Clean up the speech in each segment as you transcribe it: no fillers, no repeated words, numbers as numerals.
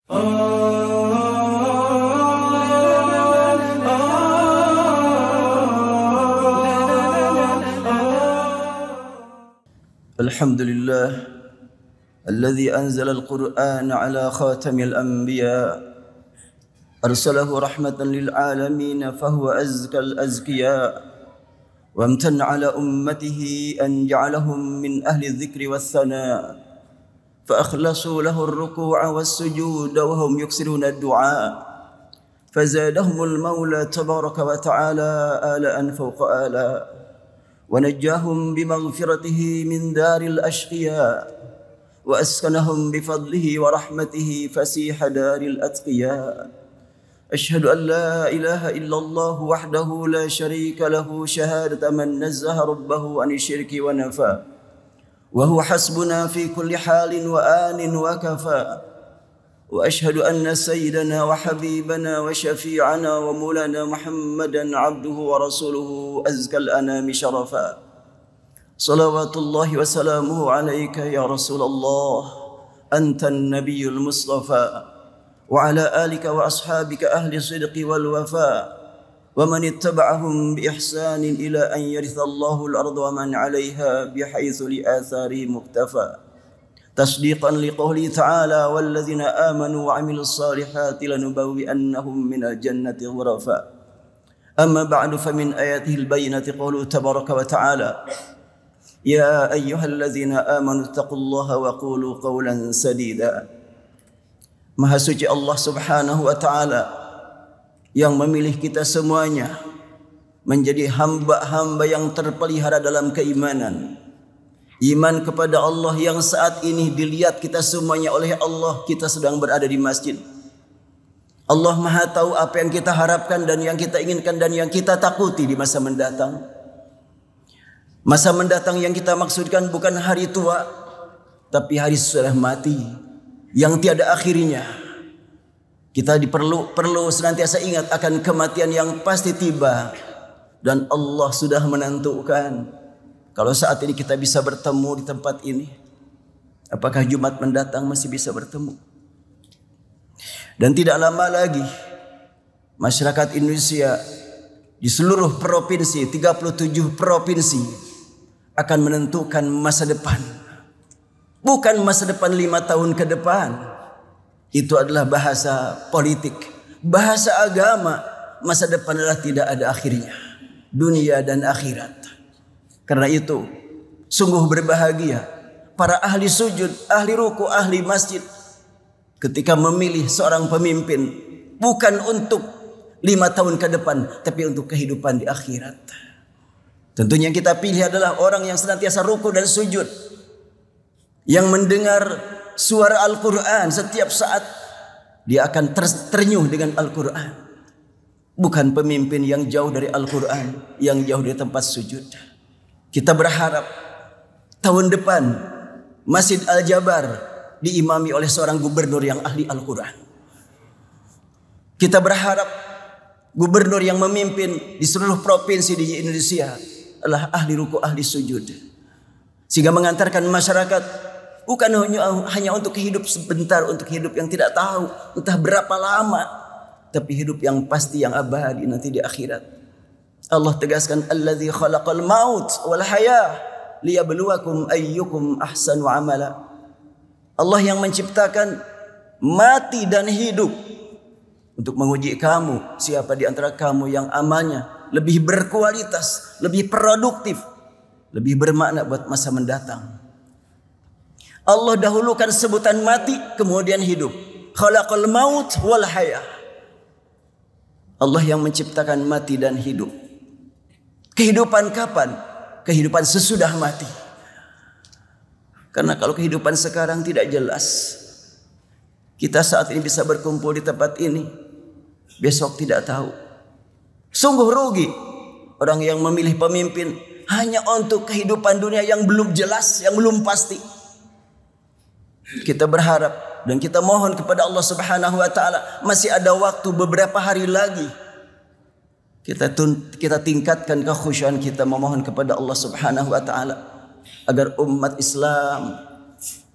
Alhamdulillah alladzi anzala al-Qur'ana ala khatamil anbiya arsalahu rahmatan lil alamin fahuwa azkal azkiya wa amtanna ala ummatihi an ja'alahum min ahli adh-dhikri wath-thana fa akhlasu lahu ar-ruku'a was-sujuda wa hum yuksiruna ad-du'a fazadahumul maula tabaraka wa ta'ala alaan fawqa ala ونجاهم بمغفرته من دار الأشقياء وأسكنهم بفضله ورحمته فسيح دار الأتقياء أشهد أن لا إله إلا الله وحده لا شريك له شهادة من نزه ربه عن الشرك ونفى وهو حسبنا في كل حال وآن وكفى وأشهد أن سيدنا وحبيبنا وشفيعنا ومولانا محمدا عبده ورسوله أزكى الأنام شرفا صلوات الله وسلامه عليك يا رسول الله أنت النبي المصطفى وعلى آلك وأصحابك أهل الصدق والوفاء ومن اتبعهم بإحسان إلى أن يرث الله الأرض ومن عليها بحيث لآثاره مقتفى تصديقا لقوله تعالى والذين آمنوا وعملوا الصالحات لنبوئنهم من الجنة غرفا أما بعد فمن آياته البينة قوله تبارك وتعالى يا أيها الذين آمنوا اتقوا الله وقولوا قولا سديدا. Maha suci Allah subhanahu wa ta'ala yang memilih kita semuanya menjadi hamba-hamba yang terpelihara dalam keimanan. Iman kepada Allah yang saat ini dilihat kita semuanya oleh Allah, kita sedang berada di masjid. Allah Maha tahu apa yang kita harapkan dan yang kita inginkan dan yang kita takuti di masa mendatang. Masa mendatang yang kita maksudkan bukan hari tua, tapi hari sudah mati yang tiada akhirnya. Kita perlu senantiasa ingat akan kematian yang pasti tiba, dan Allah sudah menentukan kalau saat ini kita bisa bertemu di tempat ini, apakah Jumat mendatang masih bisa bertemu? Dan tidak lama lagi masyarakat Indonesia di seluruh provinsi, 37 provinsi akan menentukan masa depan. Bukan masa depan 5 tahun ke depan. Itu adalah bahasa politik, bahasa agama. Masa depan adalah tidak ada akhirnya, dunia dan akhirat. Karena itu sungguh berbahagia para ahli sujud, ahli ruku, ahli masjid ketika memilih seorang pemimpin bukan untuk 5 tahun ke depan, tapi untuk kehidupan di akhirat. Tentunya yang kita pilih adalah orang yang senantiasa ruku dan sujud, yang mendengar suara Al-Quran setiap saat dia akan ternyuh dengan Al-Quran. Bukan pemimpin yang jauh dari Al-Quran, yang jauh dari tempat sujud. Kita berharap tahun depan Masjid Al-Jabar diimami oleh seorang gubernur yang ahli Al-Quran. Kita berharap gubernur yang memimpin di seluruh provinsi di Indonesia adalah ahli ruku, ahli sujud. Sehingga mengantarkan masyarakat bukan hanya untuk hidup sebentar, untuk hidup yang tidak tahu entah berapa lama, tapi hidup yang pasti, yang abadi nanti di akhirat. Allah tegaskan alladzi khalaqal maut wal hayah liyabluwakum ayyukum ahsanu amala. Allah yang menciptakan mati dan hidup untuk menguji kamu, siapa di antara kamu yang amalnya lebih berkualitas, lebih produktif, lebih bermakna buat masa mendatang. Allah dahulukan sebutan mati kemudian hidup. Khalaqal maut wal hayah. Allah yang menciptakan mati dan hidup. Kehidupan kapan? Kehidupan sesudah mati. Karena kalau kehidupan sekarang tidak jelas. Kita saat ini bisa berkumpul di tempat ini, besok tidak tahu. Sungguh rugi orang yang memilih pemimpin hanya untuk kehidupan dunia yang belum jelas, yang belum pasti. Kita berharap dan kita mohon kepada Allah Subhanahu wa taala, masih ada waktu beberapa hari lagi. Kita tingkatkan kekhusyuan kita memohon kepada Allah Subhanahu wa taala agar umat Islam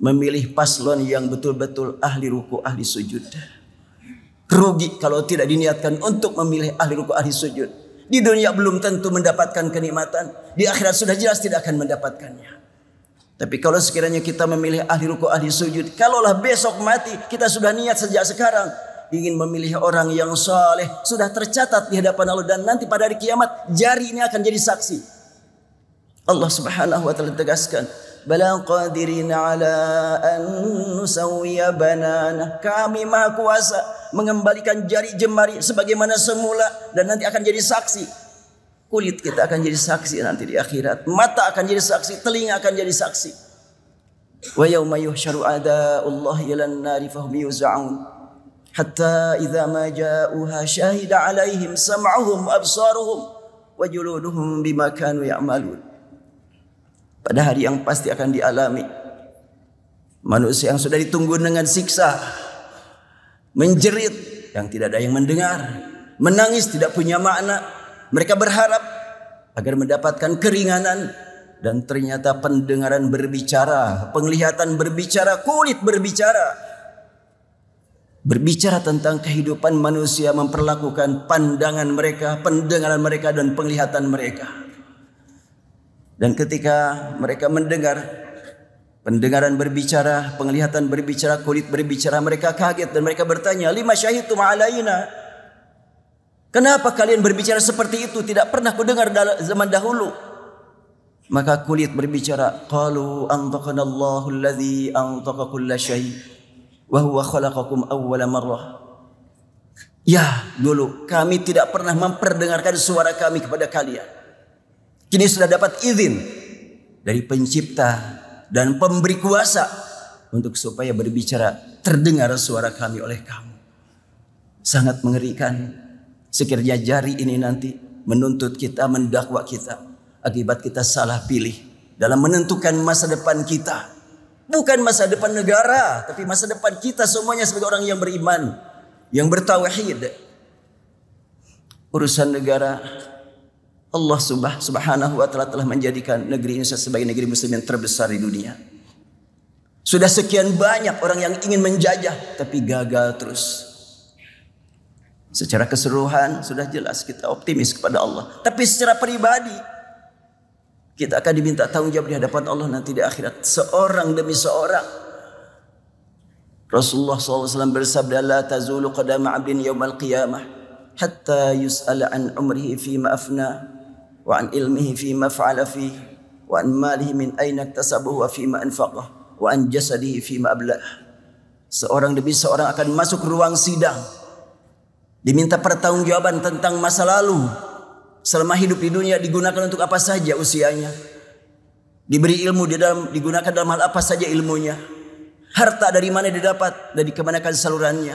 memilih paslon yang betul-betul ahli ruku, ahli sujud. Rugi kalau tidak diniatkan untuk memilih ahli ruku, ahli sujud. Di dunia belum tentu mendapatkan kenikmatan, di akhirat sudah jelas tidak akan mendapatkannya. Tapi kalau sekiranya kita memilih ahli ruku, ahli sujud, kalaulah besok mati, kita sudah niat sejak sekarang ingin memilih orang yang saleh, sudah tercatat di hadapan Allah, dan nanti pada hari kiamat jari ini akan jadi saksi. Allah Subhanahu wa taala tegaskan, bala qadirina ala an nusawwiya banana. Kami maha kuasa mengembalikan jari jemari sebagaimana semula, dan nanti akan jadi saksi. Kulit kita akan jadi saksi nanti di akhirat, mata akan jadi saksi, telinga akan jadi saksi. Wa yauma yuhsyaru a'da'ullahi ilan nari fahum yuz'aun hatta idza ma ja'uha syahida 'alaihim sam'uhum absaruhum wa juluduhum bima kanu ya'malun. Pada hari yang pasti akan dialami, manusia yang sudah ditunggu dengan siksa, menjerit yang tidak ada yang mendengar, menangis tidak punya makna. Mereka berharap agar mendapatkan keringanan, dan ternyata pendengaran berbicara, penglihatan berbicara, kulit berbicara. Berbicara tentang kehidupan manusia, memperlakukan pandangan mereka, pendengaran mereka, dan penglihatan mereka. Dan ketika mereka mendengar, pendengaran berbicara, penglihatan berbicara, kulit berbicara, mereka kaget dan mereka bertanya, lima syahidtum alaina? Kenapa kalian berbicara seperti itu? Tidak pernah kudengar dalam zaman dahulu. Maka kulit berbicara, qalu antaqanallahu alladzi antaqa kulla syai' wa huwa khalaqakum awwala marrah. Ya, dulu kami tidak pernah memperdengarkan suara kami kepada kalian. Kini sudah dapat izin dari pencipta dan pemberi kuasa untuk supaya berbicara, terdengar suara kami oleh kamu. Sangat mengerikan. Sekiranya jari ini nanti menuntut kita, mendakwa kita, akibat kita salah pilih dalam menentukan masa depan kita. Bukan masa depan negara, tapi masa depan kita semuanya sebagai orang yang beriman, yang bertauhid. Urusan negara, Allah Subhanahu wa taala telah menjadikan negeri Indonesia sebagai negeri muslim yang terbesar di dunia. Sudah sekian banyak orang yang ingin menjajah, tapi gagal terus. Secara keseluruhan sudah jelas kita optimis kepada Allah. Tapi secara pribadi kita akan diminta tanggung jawab di hadapan Allah nanti di akhirat. Seorang demi seorang. Rasulullah SAW bersabda, la tazulu qadama abdin yawmal qiyamah hatta yus'ala an umrihi fima afna wa an ilmihi fima fa'ala fihi wa an malihi min aina iktasabahu wa fima anfaqah wa an jasadihi fima ablah. Seorang demi seorang akan masuk ruang sidang, diminta pertanggungjawaban tentang masa lalu. Selama hidup di dunia digunakan untuk apa saja usianya. Diberi ilmu digunakan dalam hal apa saja ilmunya. Harta dari mana didapat, dari kemanakan salurannya.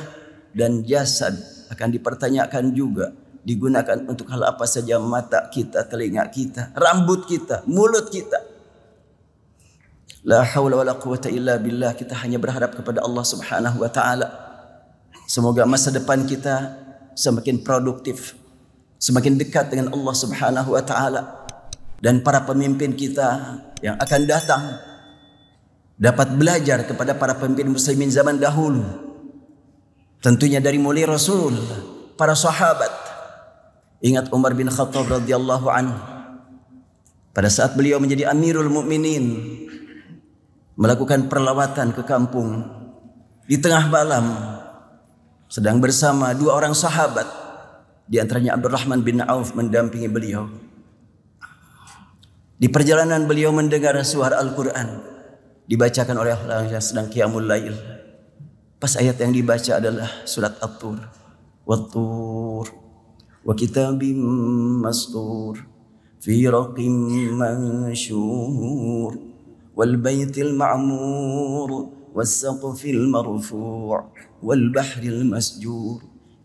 Dan jasad akan dipertanyakan juga. Digunakan untuk hal apa saja, mata kita, telinga kita, rambut kita, mulut kita. La haula wala quwata illa billah. Kita hanya berharap kepada Allah Subhanahu wa taala. Semoga masa depan kita semakin produktif, semakin dekat dengan Allah Subhanahu wa taala, dan para pemimpin kita yang akan datang dapat belajar kepada para pemimpin muslimin zaman dahulu. Tentunya dari mulai Rasul, para sahabat. Ingat Umar bin Khattab radhiyallahu anhu, pada saat beliau menjadi Amirul Mukminin, melakukan perlawatan ke kampung di tengah malam, sedang bersama dua orang sahabat, di antaranya Abdurrahman bin Auf mendampingi beliau. Di perjalanan beliau mendengar suara Al-Quran dibacakan oleh orang yang sedang qiyamul lail. Pas ayat yang dibaca adalah surat At-Tur. Wat-Tur wa kitabim mastur fi raqim mansyur wal baitil ma'mur والسقف المرفوع والبحر المسجور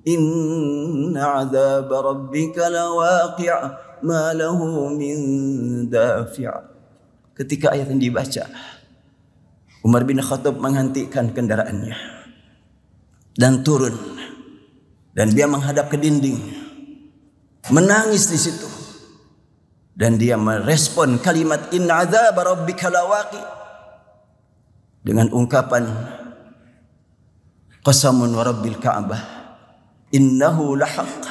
إن عذاب ربك لواقع ما له من دافع. Ketika ayat ini dibaca, Umar bin Khattab menghentikan kendaraannya dan turun, dan dia menghadap ke dinding, menangis di situ, dan dia merespon kalimat inna adzab rabbika lawaqi. dengan ungkapan qasamun wa rabbil ka'bah innahu lahaq.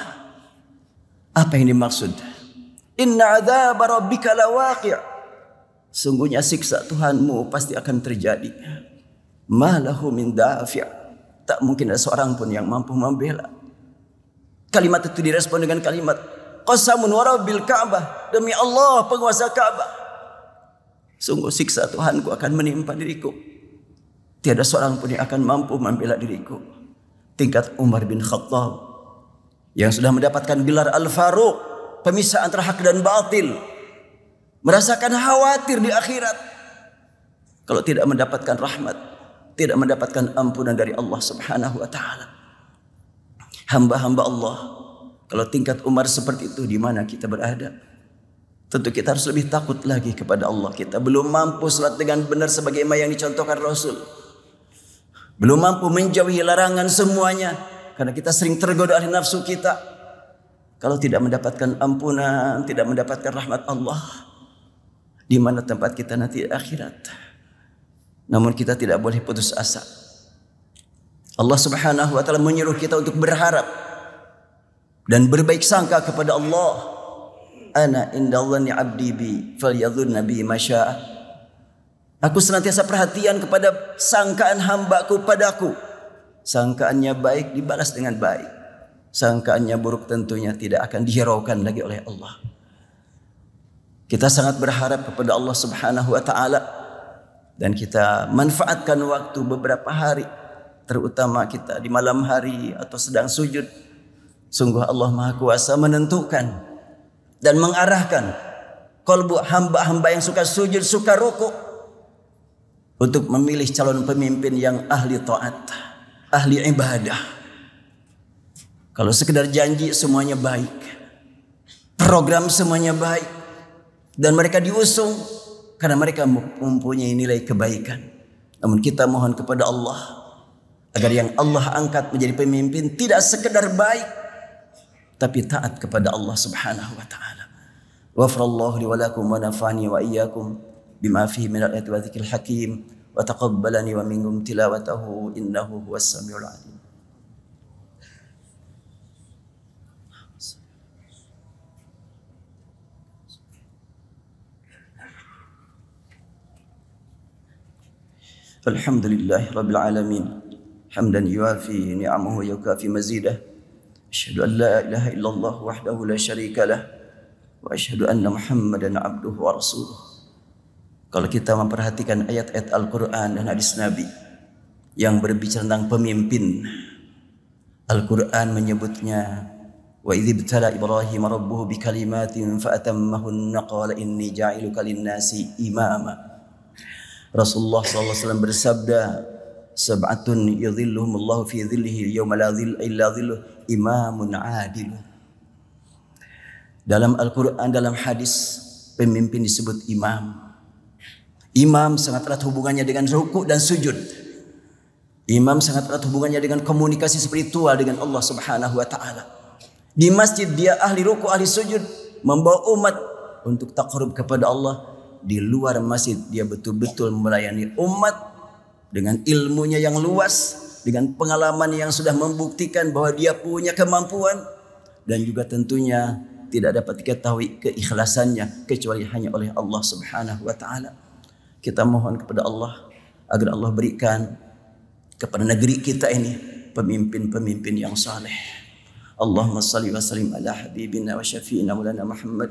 Apa yang dimaksud? Inna adzab rabbika lawaqi'. Sungguhnya siksa Tuhanmu pasti akan terjadi. Ma lahu min dafi'. Tak mungkin ada seorang pun yang mampu membela. Kalimat itu direspon dengan kalimat qasamun wa rabbil ka'bah. Demi Allah penguasa Ka'bah, sungguh siksa Tuhanku akan menimpa diriku. Tiada seorang pun yang akan mampu membela diriku. Tingkat Umar bin Khattab yang sudah mendapatkan gelar Al-Faruq, pemisah antara hak dan batil, merasakan khawatir di akhirat kalau tidak mendapatkan rahmat, tidak mendapatkan ampunan dari Allah Subhanahu wa taala. Hamba-hamba Allah, kalau tingkat Umar seperti itu, di mana kita berada? Tentu kita harus lebih takut lagi kepada Allah. Kita belum mampu salat dengan benar sebagaimana yang dicontohkan Rasul. Belum mampu menjauhi larangan semuanya karena kita sering tergoda oleh nafsu kita. Kalau tidak mendapatkan ampunan, tidak mendapatkan rahmat Allah, di mana tempat kita nanti akhirat? Namun kita tidak boleh putus asa. Allah Subhanahu wa taala menyuruh kita untuk berharap dan berbaik sangka kepada Allah. Ana indallanni 'abdi bi falyadhunna bi ma syaa. Aku senantiasa perhatian kepada sangkaan hambaku padaku. Sangkaannya baik dibalas dengan baik. Sangkaannya buruk tentunya tidak akan dihiraukan lagi oleh Allah. Kita sangat berharap kepada Allah Subhanahu wa taala dan kita manfaatkan waktu beberapa hari, terutama kita di malam hari atau sedang sujud. Sungguh Allah Maha Kuasa menentukan dan mengarahkan kalbu hamba-hamba yang suka sujud, suka rukuk, untuk memilih calon pemimpin yang ahli taat, ahli ibadah. Kalau sekedar janji semuanya baik, program semuanya baik, dan mereka diusung karena mereka mempunyai nilai kebaikan. Namun kita mohon kepada Allah agar yang Allah angkat menjadi pemimpin tidak sekedar baik, tapi taat kepada Allah Subhanahu wa taala. Ghafrallahu li wa lakum wa nafa'ani wa iyyakum bima fihi min al-ayati wa dzikril hakim wa taqabbalani wa minkum tilawatahu innahu huwas samiul alim. Alhamdulillah rabbil alamin hamdan yuafi ni'amahu wa yukafi mazidah. Asyhadu an la ilaha illallah wahdahu la syarika lah wa asyhadu anna Muhammadan abduhu wa rasuluh. Kalau kita memperhatikan ayat-ayat Al-Quran dan hadis Nabi yang berbicara tentang pemimpin, Al-Quran menyebutnya wa idh ibtala Ibrahim rabbuhu bikalimatin fa atammahunna qala inni ja'iluka lin-nasi imama. Rasulullah SAW bersabda, sab'atun yudhilluhumullahu fi dhillihi yawma la dhilla illa dhilluh, imamun adilun. Dalam Al-Quran, dalam hadis, pemimpin disebut imam. Imam sangat erat hubungannya dengan rukuk dan sujud. Imam sangat erat hubungannya dengan komunikasi spiritual dengan Allah Subhanahu wa taala. Di masjid dia ahli rukuk, ahli sujud, membawa umat untuk taqarrub kepada Allah. Di luar masjid dia betul-betul melayani umat dengan ilmunya yang luas, dengan pengalaman yang sudah membuktikan bahwa dia punya kemampuan, dan juga tentunya tidak dapat diketahui keikhlasannya kecuali hanya oleh Allah Subhanahu wa taala. Kita mohon kepada Allah agar Allah berikan kepada negeri kita ini pemimpin-pemimpin yang saleh. Allahumma salli wa sallim ala habibina wa syafi'ina maulana Muhammad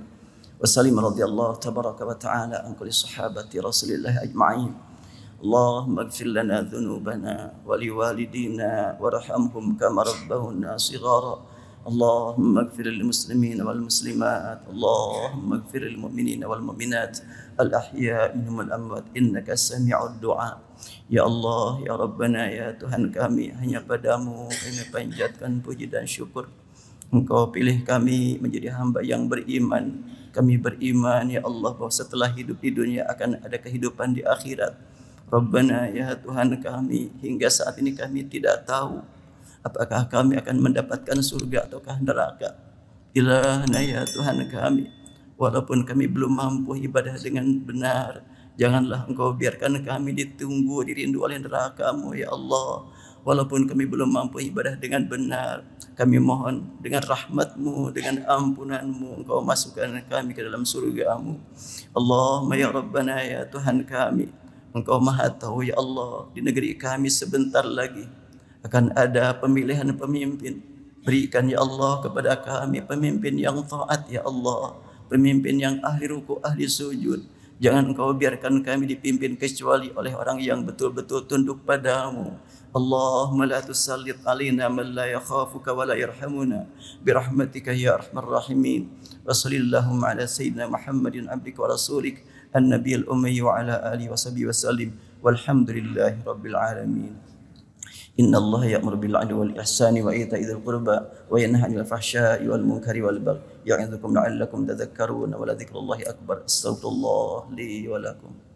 wa sallim radhiyallahu tabaraka wa ta'ala an kulli sahabati Rasulillah ajma'in. Allahumma ighfir lana dhunubana wa liwalidina warhamhum kama rabbawna shighara. Allahumma ighfir lil muslimina wal muslimat. Allahumma ighfir lil mu'minina wal mu'minat al ahya'i minhum wal amwat innaka sami'ud du'a. Ya Allah, ya Rabbana, ya Tuhan kami, hanya padamu kami panjatkan puji dan syukur. Engkau pilih kami menjadi hamba yang beriman. Kami beriman ya Allah bahwa setelah hidup di dunia akan ada kehidupan di akhirat. Rabbana, ya Tuhan kami, hingga saat ini kami tidak tahu apakah kami akan mendapatkan surga ataukah neraka. Ilahna ya Tuhan kami, walaupun kami belum mampu ibadah dengan benar, Janganlah Engkau biarkan kami ditunggu, dirindu oleh neraka-Mu ya Allah. Walaupun kami belum mampu ibadah dengan benar, kami mohon dengan rahmat-Mu, dengan ampunan-Mu, Engkau masukkan kami ke dalam surga-Mu. Allahumma ya Rabbana, ya Tuhan kami, Engkau maha tahu ya Allah, di negeri kami sebentar lagi akan ada pemilihan pemimpin. Berikan ya Allah kepada kami pemimpin yang taat ya Allah, pemimpin yang ahli ruku, ahli sujud. Jangan Engkau biarkan kami dipimpin kecuali oleh orang yang betul-betul tunduk padamu. Allahumma la tusallit alaina man la yakhafuka wa la yarhamuna birahmatika ya arhamar rahimin. Wa sallallahu ala sayyidina Muhammadin abdika wa rasulik an-nabiyil ummi wa ala alihi wa sahbihi wa sallim. Walhamdulillahi rabbil alamin. Inna Allah ya'muru bil 'adli wal ihsani wa ita'i dzil qurba wa yanha 'anil fahsya'i wal munkari wal baghi ya'idzukum la'allakum tadhakkarun wa la dzikrullahi akbar. Astaghfirullah li wa lakum.